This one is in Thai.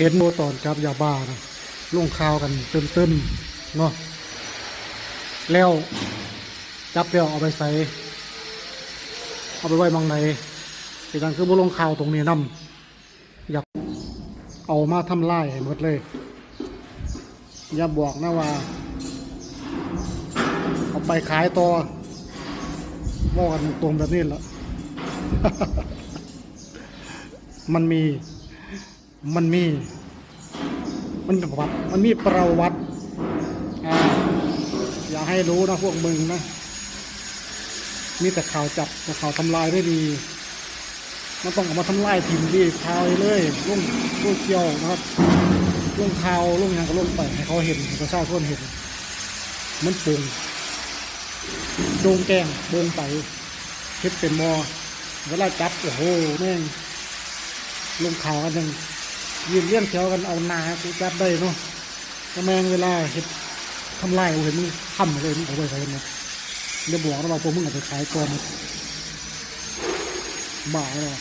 เห็นโมตอนจับยาบ้านะลงข่าวกันตึมๆเนาะแล้วจับแล้วเอาไปใส่เอาไปไว้บางไหนแต่การคือบ่ลงข่าวตรงนี้นำอยากเอามาทำลายให้หมดเลยอย่าบอกนะว่าเอาไปขายต่อว่ากันตรงแบบนี้แหละ มันมีประวัติมันมีประวัติอย่าให้รู้นะพวกมึงนะมีแต่ข่าวจับแต่ข่าวทำลายได้ดีมันต้องออกมาทำลายถิ่นดีข่าวเลยลุ่งเกี่ยวนะครับลุ่งข่าวลุ่งอย่างก็ลุ่งไปให้เขาเห็นให้ประชาชนเห็นมันโป่งโด่งแกงโด่งไปคิดเป็นมอเวลาจับโอ้โหแม่งลงข่าวกันยังยืนเลี้ยงแถวกันเอานากูจับได้เนาะก็แม่งเวลาเห็ดทำลายกูเห็นมึงทำเลยมึงเอาไปใส่เนี่ยเดี๋ยวบอกนะว่าพวกมึงเอาไปขายก่อนบ้าเลย